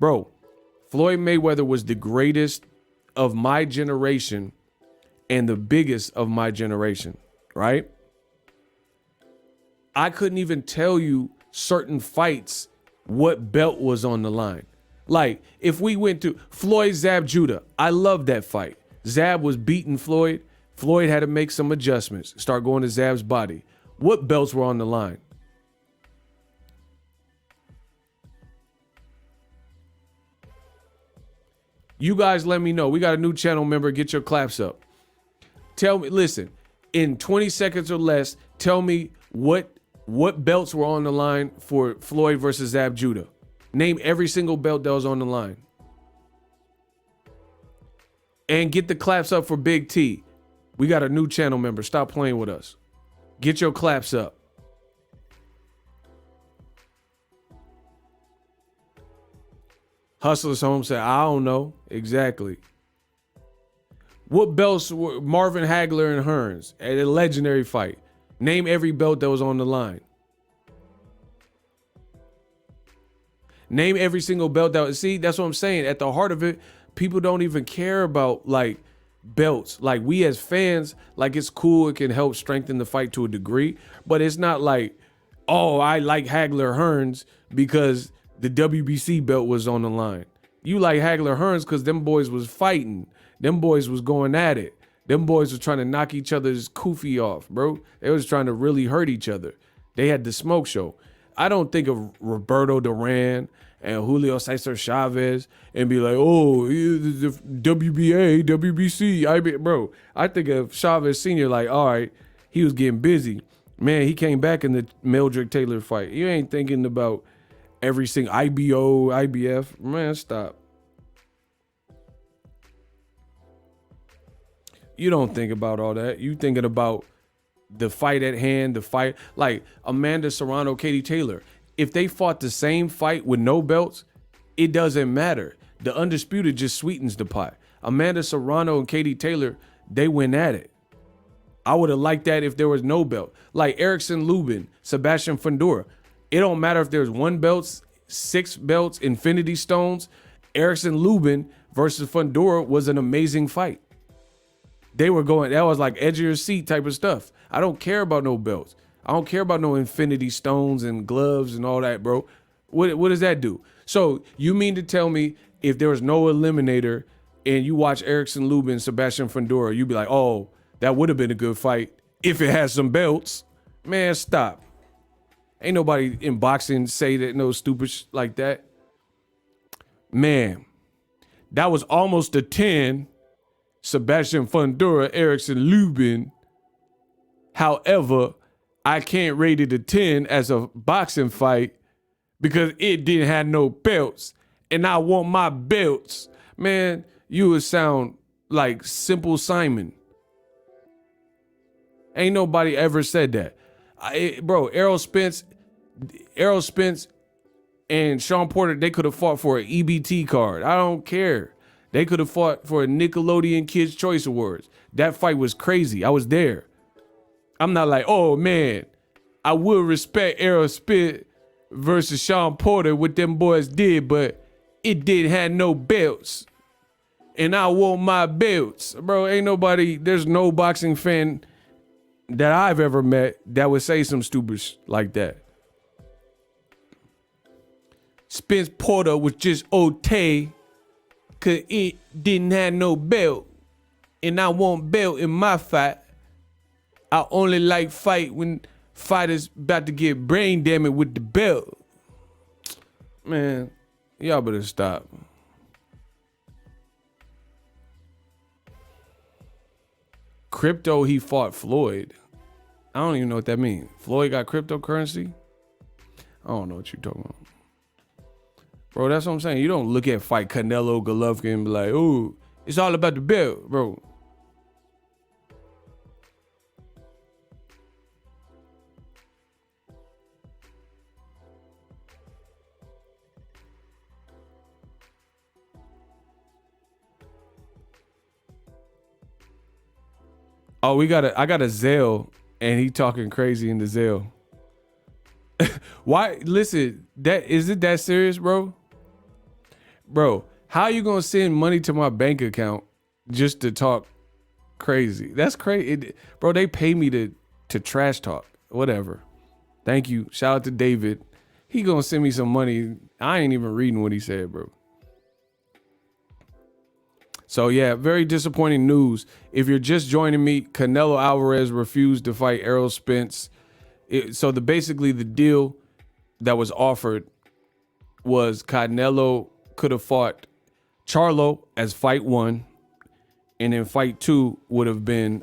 Bro, Floyd Mayweather was the greatest of my generation and the biggest of my generation, right? I couldn't even tell you certain fights what belt was on the line. Like, if we went to Floyd Zab Judah, I love that fight. Zab was beating Floyd. Floyd had to make some adjustments, start going to Zab's body. What belts were on the line? You guys let me know. We got a new channel member. Get your claps up. Tell me, listen, in 20 seconds or less, tell me what belts were on the line for Floyd versus Zab Judah. Name every single belt that was on the line. And get the claps up for Big T. We got a new channel member. Stop playing with us. Get your claps up. Hustlers Home said, I don't know. Exactly. What belts were Marvin Hagler and Hearns at a legendary fight? Name every belt that was on the line. Name every single belt that was, see, that's what I'm saying. At the heart of it, people don't even care about like belts. Like we as fans, like it's cool. It can help strengthen the fight to a degree, but it's not like, oh, I like Hagler Hearns because the WBC belt was on the line. You like Hagler Hearns because them boys was fighting. Them boys was going at it. Them boys was trying to knock each other's kufi off, bro. They was trying to really hurt each other. They had the smoke show. I don't think of Roberto Duran and Julio Cesar Chavez and be like, oh, the WBA, WBC, IBF. Bro, I think of Chavez Sr. like, all right, he was getting busy. Man, he came back in the Meldrick Taylor fight. You ain't thinking about every single IBO, IBF. Man, stop. You don't think about all that. You thinking about the fight at hand, the fight like Amanda Serrano, Katie Taylor. If they fought the same fight with no belts, it doesn't matter. The undisputed just sweetens the pot. Amanda Serrano and Katie Taylor, they went at it. I would have liked that if there was no belt. Like Erickson Lubin, Sebastian Fundora. It don't matter if there's 1 belt, 6 belts, Infinity Stones. Erickson Lubin versus Fundora was an amazing fight. They were going, that was like edge of your seat type of stuff. I don't care about no belts. I don't care about no Infinity Stones and gloves and all that, bro. What does that do? So you mean to tell me if there was no eliminator and you watch Erickson Lubin, Sebastian Fundora, you'd be like, oh, that would have been a good fight if it had some belts? Man, stop. Ain't nobody in boxing say that no stupid like that. Man, that was almost a 10. Sebastian Fundora, Erickson Lubin. However, I can't rate it a 10 as a boxing fight because it didn't have no belts and I want my belts. Man, you would sound like Simple Simon. Ain't nobody ever said that. Bro, Errol Spence and Sean Porter, they could have fought for an EBT card. I don't care. They could have fought for a Nickelodeon Kids' Choice Awards. That fight was crazy. I was there. I'm not like, oh, man, I would respect Errol Spence versus Sean Porter, what them boys did, but it didn't have no belts. And I want my belts. Bro, ain't nobody, there's no boxing fan that I've ever met that would say some stupid like that. Spence Porter was just okay because it didn't have no belt. And I want belt in my fight. I only like fight when fighters about to get brain damage with the belt. Man, y'all better stop. Crypto, he fought Floyd. I don't even know what that means. Floyd got cryptocurrency? I don't know what you're talking about. Bro, that's what I'm saying. You don't look at fight Canelo, Golovkin and be like, oh, it's all about the belt, bro. Oh, I got a Zelle and he talking crazy in the Zelle. Why? Listen, is it that serious, bro? Bro, how you gonna send money to my bank account just to talk crazy? That's crazy. Bro, they pay me to trash talk. Whatever. Thank you. Shout out to David. He gonna send me some money. I ain't even reading what he said, bro. So yeah, very disappointing news. If you're just joining me, Canelo Alvarez refused to fight Errol Spence. Basically the deal that was offered was Canelo could have fought Charlo as fight 1, and then fight 2 would have been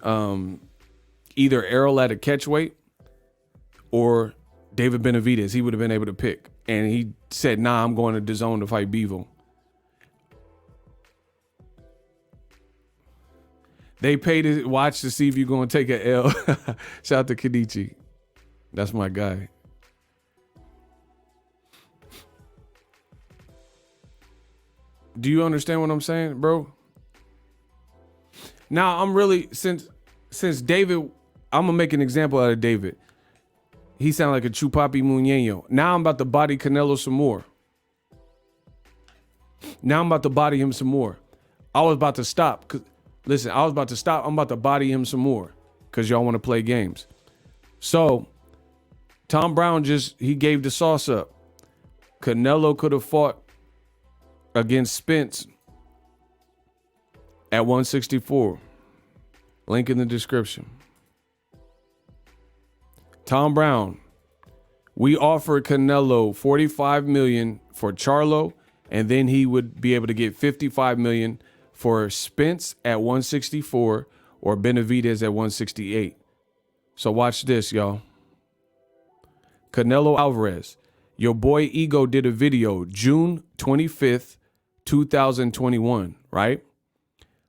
either Errol at a catchweight or David Benavidez. He would have been able to pick. And he said, nah, I'm going to Dazn to fight Bivol. They paid to watch to see if you're going to take an L. Shout out to Kenichi. That's my guy. Do you understand what I'm saying, bro? Now, I'm really, since David, I'm going to make an example out of David. He sounded like a Chupapi Muñeño. Now I'm about to body Canelo some more. Now I'm about to body him some more. I was about to stop. Listen, I was about to stop. I'm about to body him some more because y'all want to play games. So Tom Brown he gave the sauce up. Canelo could have fought against Spence at 164. Link in the description. Tom Brown, we offered Canelo $45 million for Charlo, and then he would be able to get $55 million for Spence at 164 or Benavidez at 168. So watch this, y'all. Canelo Alvarez, your boy Ego did a video June 25th, 2021, right?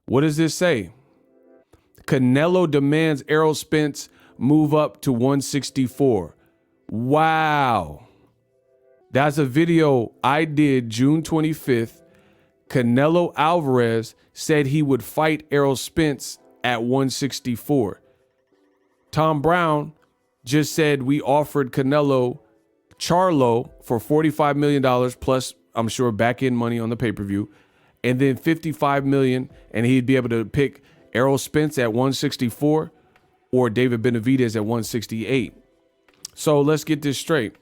What does this say? Canelo demands Errol Spence move up to 164. Wow. That's a video I did June 25th. Canelo Alvarez said he would fight Errol Spence at 164. Tom Brown just said we offered Canelo Charlo for $45 million plus, I'm sure, back-end money on the pay-per-view, and then $55 million, and he'd be able to pick Errol Spence at 164 or David Benavidez at 168. So let's get this straight.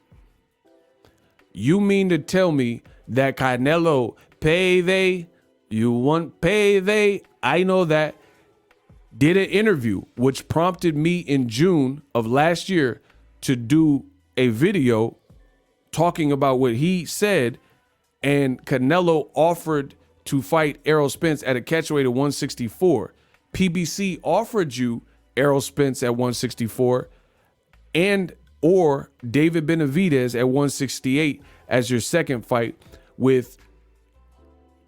You mean to tell me that Canelo payday, you want payday, I know that, did an interview which prompted me in June of last year to do a video talking about what he said, and Canelo offered to fight Errol Spence at a catchweight of 164. PBC offered you Errol Spence at 164 and or David Benavidez at 168 as your second fight, with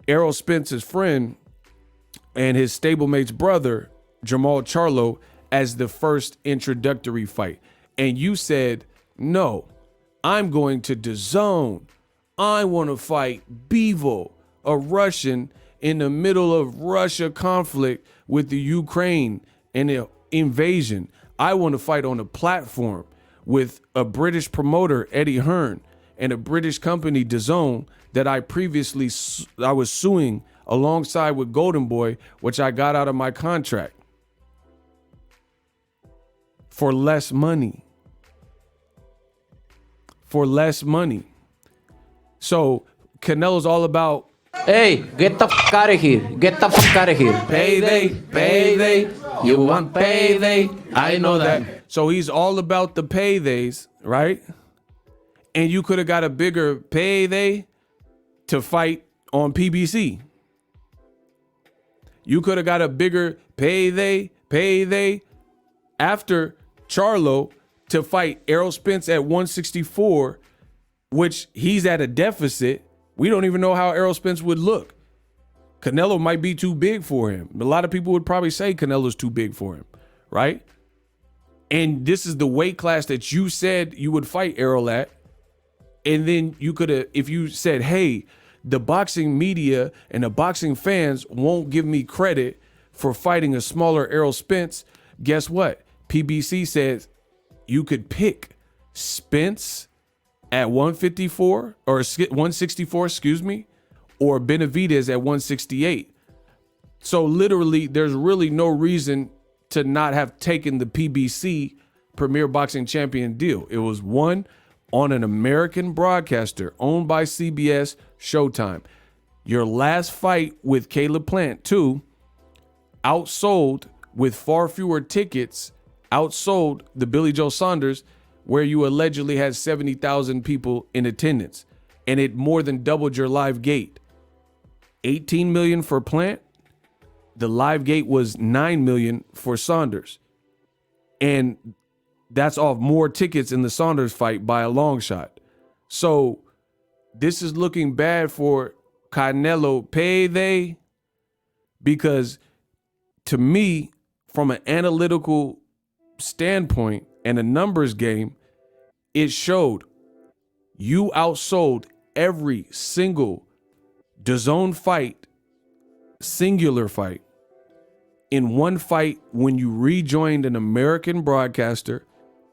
Errol Spence's friend and his stablemate's brother, Jermell Charlo, as the first introductory fight. And you said, no, I'm going to Dazn. I want to fight Bivol, a Russian in the middle of Russia conflict with the Ukraine and the invasion. I want to fight on a platform with a British promoter, Eddie Hearn, and a British company, Dazn, that I was suing alongside with Golden Boy, which I got out of my contract for less money. For less money. So Canelo's all about, hey, get the fuck out of here. Get the fuck out of here. payday. You want payday. I know that. So he's all about the paydays, right? And you could have got a bigger payday to fight on PBC. You could have got a bigger payday after Charlo to fight Errol Spence at 164, which he's at a deficit. We don't even know how Errol Spence would look. Canelo might be too big for him. A lot of people would probably say Canelo's too big for him, right? And this is the weight class that you said you would fight Errol at. And then you could have, if you said, hey, the boxing media and the boxing fans won't give me credit for fighting a smaller Errol Spence, guess what? PBC says you could pick Spence at 154 or 164, excuse me, or Benavidez at 168. So literally, there's really no reason to not have taken the PBC Premier Boxing Champion deal. It was one on an American broadcaster owned by CBS, Showtime. Your last fight with Caleb Plant, too, outsold with far fewer tickets, outsold the Billy Joe Saunders, where you allegedly had 70,000 people in attendance, and it more than doubled your live gate. 18 million for Plant. The live gate was 9 million for Saunders. And that's off more tickets in the Saunders fight by a long shot. So this is looking bad for Canelo Payday, because to me, from an analytical standpoint and a numbers game, it showed you outsold every single DAZN fight, singular fight, in one fight when you rejoined an American broadcaster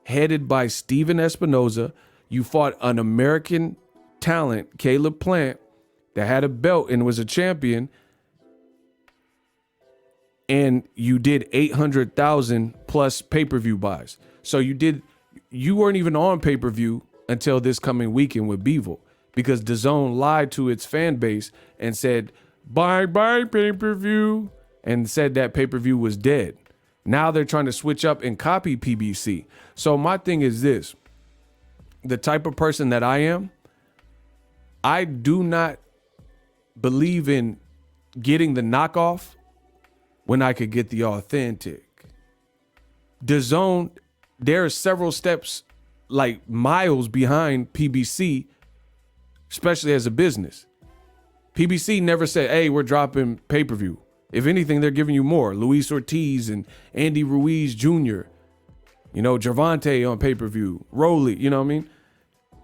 headed by Steven Espinoza. You fought an American talent, Caleb Plant, that had a belt and was a champion, and you did 800,000 plus pay-per-view buys. So you weren't even on pay-per-view until this coming weekend with Bivol, because DAZN lied to its fan base and said, bye pay-per-view, and said that pay-per-view was dead. Now they're trying to switch up and copy PBC. So my thing is this: the type of person that I am, I do not believe in getting the knockoff when I could get the authentic. DAZN, there are several steps, like miles behind PBC, especially as a business. PBC never said, hey, we're dropping pay-per-view. If anything, they're giving you more. Luis Ortiz and Andy Ruiz Jr., Gervonta on pay-per-view, Rolly, you know what I mean?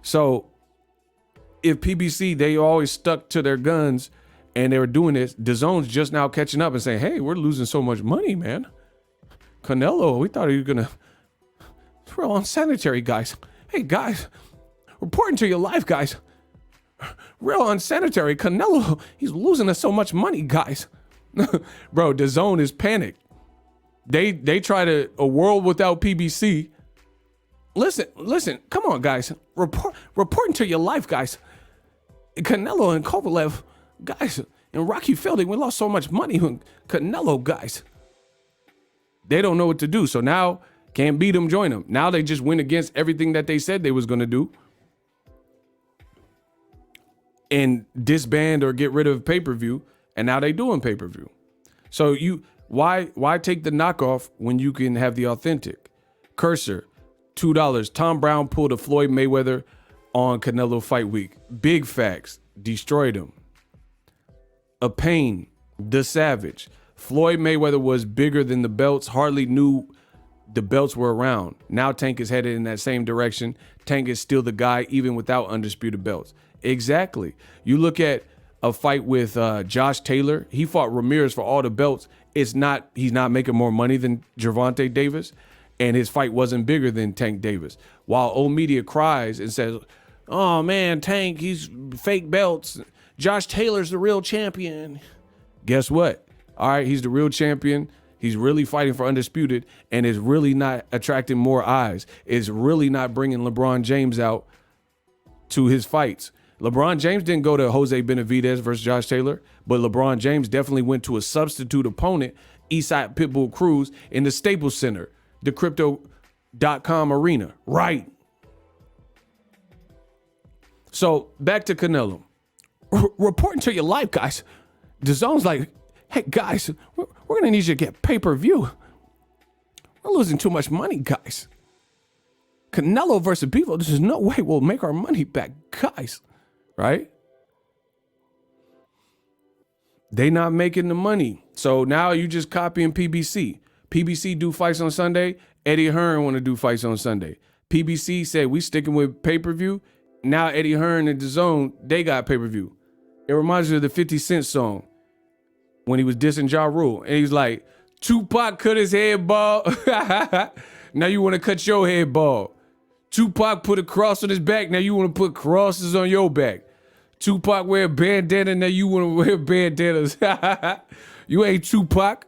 So if PBC, they always stuck to their guns and they were doing this, DAZN's just now catching up and saying, hey, we're losing so much money, man. Canelo, we thought he was going to, it's real unsanitary, guys. Hey, guys, reporting to your life, guys. Real unsanitary. Canelo, he's losing us so much money, guys. Bro, DAZN is panicked. They try to a world without PBC. Listen, come on, guys. Reporting to your life, guys. Canelo and Kovalev, guys, and Rocky Fielding, we lost so much money. Canelo, guys. They don't know what to do. So now, can't beat them, join them. Now they just went against everything that they said they was going to do and disband or get rid of pay-per-view. And now they doing pay-per-view. So why take the knockoff when you can have the authentic? Cursor, $2. Tom Brown pulled a Floyd Mayweather on Canelo Fight Week. Big facts, destroyed him. A Pain, The Savage. Floyd Mayweather was bigger than the belts, hardly knew the belts were around. Now Tank is headed in that same direction. Tank is still the guy even without undisputed belts. Exactly. You look at a fight with Josh Taylor. He fought Ramirez for all the belts. He's not making more money than Gervonta Davis, and his fight wasn't bigger than Tank Davis. While old media cries and says, oh man, Tank, he's fake belts. Josh Taylor's the real champion. Guess what? All right, he's the real champion. He's really fighting for undisputed, and is really not attracting more eyes. Is really not bringing LeBron James out to his fights. LeBron James didn't go to Jose Benavidez versus Josh Taylor, but LeBron James definitely went to a substitute opponent, Eastside Pitbull Cruz, in the Staples Center, the Crypto.com arena. Right. So back to Canelo. Reporting to your life, guys. DAZN's like, hey, guys, we're going to need you to get pay-per-view. We're losing too much money, guys. Canelo versus Bivol, there's no way we'll make our money back, guys. Right? They not making the money. So now you just copying PBC. PBC do fights on Sunday. Eddie Hearn want to do fights on Sunday. PBC said we sticking with pay-per-view. Now Eddie Hearn and DAZN, they got pay-per-view. It reminds me of the 50 Cent song when he was dissing Ja Rule. And he's like, Tupac cut his head bald. Now you want to cut your head bald. Tupac put a cross on his back. Now you want to put crosses on your back. Tupac wear a bandana, now you want to wear bandanas. You ain't Tupac.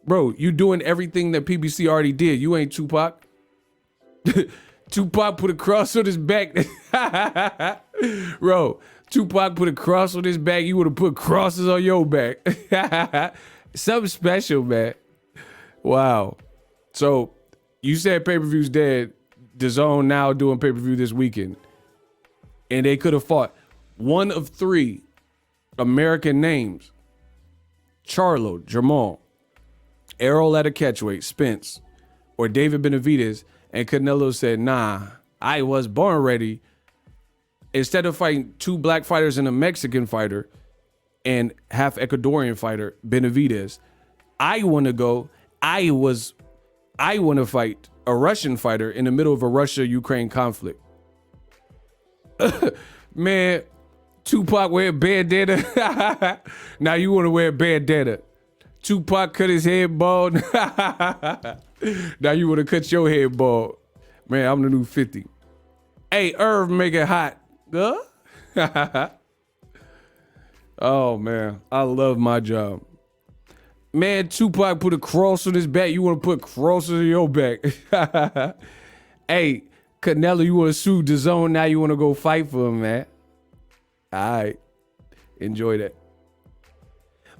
Bro, you doing everything that PBC already did. You ain't Tupac. Tupac put a cross on his back. Bro, Tupac put a cross on his back. You would have put crosses on your back. Something special, man. Wow. So you said pay-per-view's dead. DAZN now doing pay-per-view this weekend. And they could have fought one of three American names. Charlo, Jermell, Errol at a catchweight, Spence, or David Benavidez. And Canelo said, nah, I was born ready. Instead of fighting two black fighters and a Mexican fighter and half Ecuadorian fighter, Benavidez, I want to fight a Russian fighter in the middle of a Russia-Ukraine conflict. Man, Tupac wear a bandana. Now you want to wear a bandana. Tupac cut his head bald. Now you want to cut your head bald. Man, I'm the new 50. Hey, Irv, make it hot. Huh? Oh, man. I love my job. Man, Tupac put a cross on his back. You want to put crosses on your back. Hey, Canelo, you want to sue DAZN. Now you want to go fight for him, man. All right. Enjoy that.